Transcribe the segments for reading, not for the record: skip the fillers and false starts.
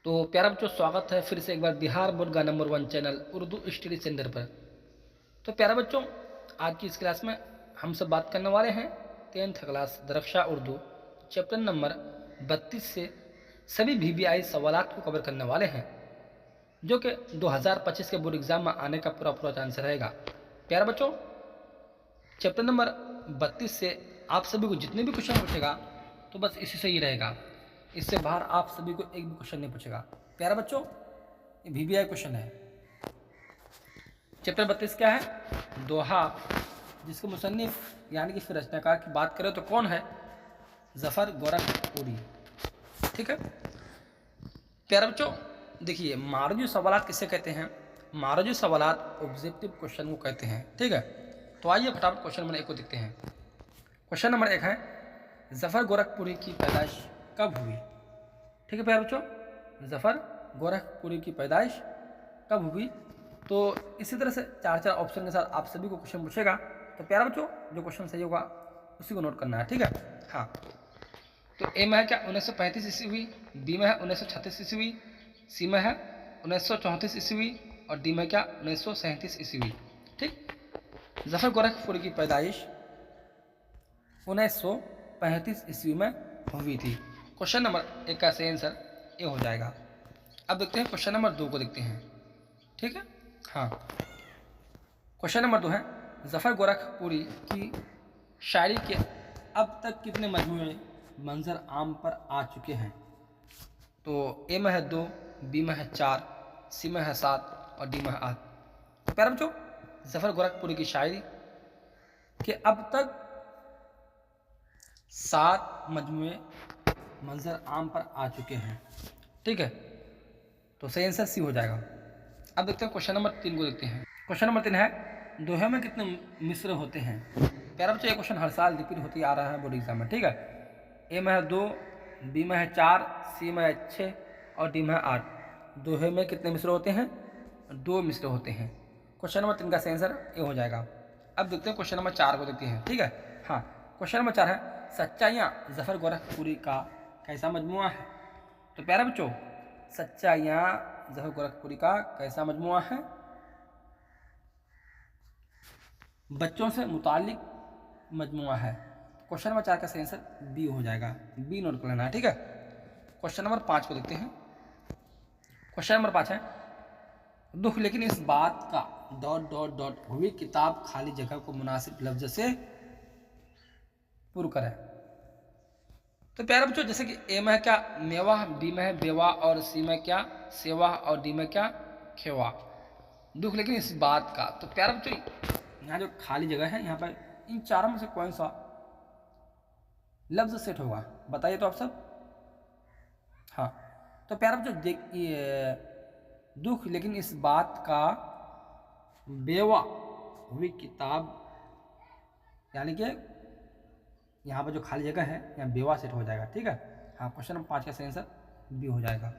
तो प्यारा बच्चों, स्वागत है फिर से एक बार बिहार बोर्ड का number 1 channel Urdu study centre पर। तो प्यारा बच्चों, आज की इस क्लास में हम सब बात करने वाले हैं 10th क्लास दरफ्शा उर्दू चैप्टर नंबर 32 से सभी VBI सवालात को कवर करने वाले हैं, जो कि 2025 के बोर्ड एग्जाम में आने का पूरा चांस रहेगा। प्यारा बच्चों, चैप्टर नंबर 32 से आप सभी को जितने भी क्वेश्चन पूछेगा तो बस इसी से ही रहेगा, इससे बाहर आप सभी को एक भी क्वेश्चन नहीं पूछेगा। प्यारा बच्चों, ये VBI क्वेश्चन है। चैप्टर 32 क्या है? दोहा, जिसके मुसन्निफ यानी कि फिर रचनाकार की बात करें तो कौन है? जफर गोरखपुरी। ठीक है प्यारा बच्चों, देखिए मारुजी सवालात किसे कहते हैं? मारुजी सवालात ऑब्जेक्टिव क्वेश्चन को कहते हैं। ठीक है, तो आइए फटाफट क्वेश्चन नंबर 1 को देखते हैं। क्वेश्चन नंबर 1 है, जफर गोरखपुरी की पैदाइश कब हुई? ठीक है प्यारे बच्चों, जफर गोरखपुरी की पैदाइश कब हुई? तो इसी तरह से 4 ऑप्शन के साथ आप सभी को क्वेश्चन पूछेगा। तो प्यारे बच्चों, जो क्वेश्चन सही होगा उसी को नोट करना है। ठीक है, हाँ। तो ए में है क्या 1935 ईस्वी हुई, बी में है 1936 ईस्वी, सी में है 1934 ईस्वी और डी में क्या 1937 ईस्वी। ठीक, जफर गोरखपुरी की पैदाइश 1935 ईस्वी में हुई थी। क्वेश्चन नंबर 1 का सही आंसर ए हो जाएगा। अब देखते हैं क्वेश्चन नंबर 2 को देखते हैं। ठीक है, हाँ। क्वेश्चन नंबर 2 है, जफर गोरखपुरी की शायरी के अब तक कितने मजमूए मंजर आम पर आ चुके हैं? तो ए में है 2, बी में है 4, सी में है 7 और डी में है 8। तो प्यारे बच्चों, जफर गोरखपुरी की शायरी के अब तक 7 मजमूए मंजर आम पर आ चुके हैं। ठीक है, तो सही आंसर सी हो जाएगा। अब देखते हैं क्वेश्चन नंबर 3 को देखते हैं। क्वेश्चन नंबर 3 है, दोहे में कितने मिसरे होते हैं? प्यारा बच्चों, ये क्वेश्चन हर साल रिपीट होती आ रहा है बोर्ड एग्जाम में। ठीक है, ए में है 2, बी में है 4, सी में है 6 और डी में है 8। दोहे में कितने मिसरे होते हैं? 2 मिसरे होते हैं। क्वेश्चन नंबर 3 का सही आंसर ए हो जाएगा। अब देखते हैं क्वेश्चन नंबर 4 को देखते हैं। ठीक है, हाँ। क्वेश्चन नंबर 4 है, सच्चाइयाँ जफर गोरखपुरी का कैसा मजमुआ है? तो प्यारे बच्चों, सच्चाइयाँ जफर गोरखपुरी का कैसा मजमुआ है? बच्चों से मुतालिक मजमुआ है। क्वेश्चन नंबर 4 का सही आंसर बी हो जाएगा। बी नोट कर लेना है। ठीक है, क्वेश्चन नंबर 5 को देखते हैं। क्वेश्चन नंबर 5 है, दुख लेकिन इस बात का ... हुई किताब खाली जगह को मुनासिब लफ्ज से पुर करे। तो प्यारे बच्चों, जैसे कि ए में है क्या मेवा, बी में है बेवा और सी में क्या सेवा और डी में क्या खेवा। दुख लेकिन इस बात का, तो प्यारे बच्चों यहाँ जो खाली जगह है, यहाँ पर इन चारों में से कौन सा लफ्ज सेट होगा? बताइए तो आप सब। हाँ, तो प्यारे बच्चों देखिए, दुख लेकिन इस बात का बेवा हुई किताब, यानी कि यहाँ पर जो खाली जगह है यहाँ बेवा सेट हो जाएगा। ठीक है, हाँ। क्वेश्चन नंबर 5 का सही आंसर बी हो जाएगा।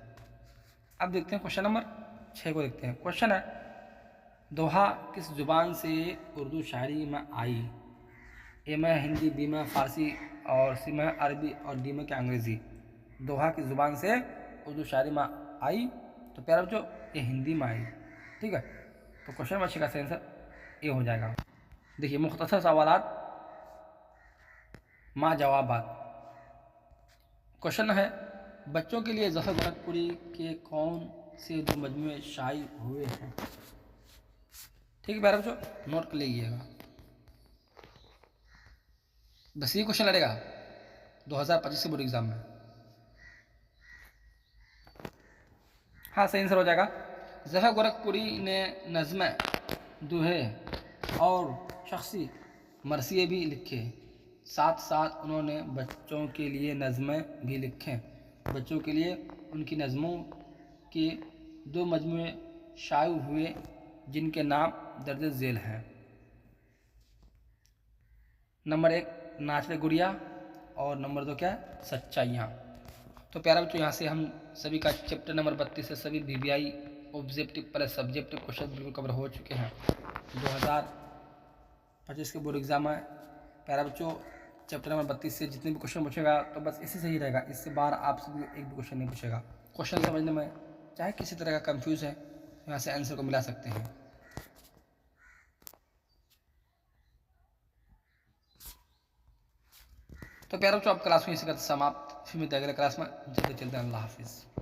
अब देखते हैं क्वेश्चन नंबर 6 को देखते हैं। क्वेश्चन है, दोहा किस जुबान से उर्दू शायरी में आई? ए में हिंदी, बी में फारसी और सी में अरबी और डी में क्या अंग्रेजी। दोहा किस जुबान से उर्दू शायरी में आई? तो प्यारे बच्चों, ये हिंदी में आई। ठीक है, तो क्वेश्चन नंबर 6 का सही आंसर ए हो जाएगा। देखिए, मुख्तसर सवालात माँ जवाबात। क्वेश्चन है, बच्चों के लिए जफर गोरखपुरी के कौन से 2 मजमूए शाये हुए हैं? ठीक है प्यारे बच्चों, नोट कर लीजिएगा। बस ये क्वेश्चन लड़ेगा 2025 के बोर्ड एग्जाम में। हाँ, सही आंसर हो जाएगा। जफर गोरखपुरी ने नज़्में, दोहे और शख्सी मरसिए भी लिखे। साथ साथ उन्होंने बच्चों के लिए नज़्में भी लिखे। बच्चों के लिए उनकी नज़मों के 2 मजमूए शाये हुए, जिनके नाम दर्ज झेल हैं। नंबर 1 नाचरे गुड़िया और नंबर 2 क्या है? सच्चाइयाँ। तो प्यारा बच्चों, यहाँ से हम सभी का चैप्टर नंबर 32 से सभी VBI objective plus subjective question बिल्कुल कवर हो चुके हैं 2025 के बोर्ड एग्जाम में। प्यारा बच्चों, चैप्टर नंबर 32 से जितने भी क्वेश्चन पूछेगा तो बस इसी से ही रहेगा, इससे बाहर आप सभी एक भी क्वेश्चन नहीं पूछेगा। क्वेश्चन समझने में चाहे किसी तरह का कंफ्यूज है, यहाँ से आंसर को मिला सकते हैं। तो प्यारे बच्चों, आप क्लास में इसी का समाप्त। फिर मिलते हैं अगले क्लास में। जल्दी चलते हैं। अल्लाह हाफिज़।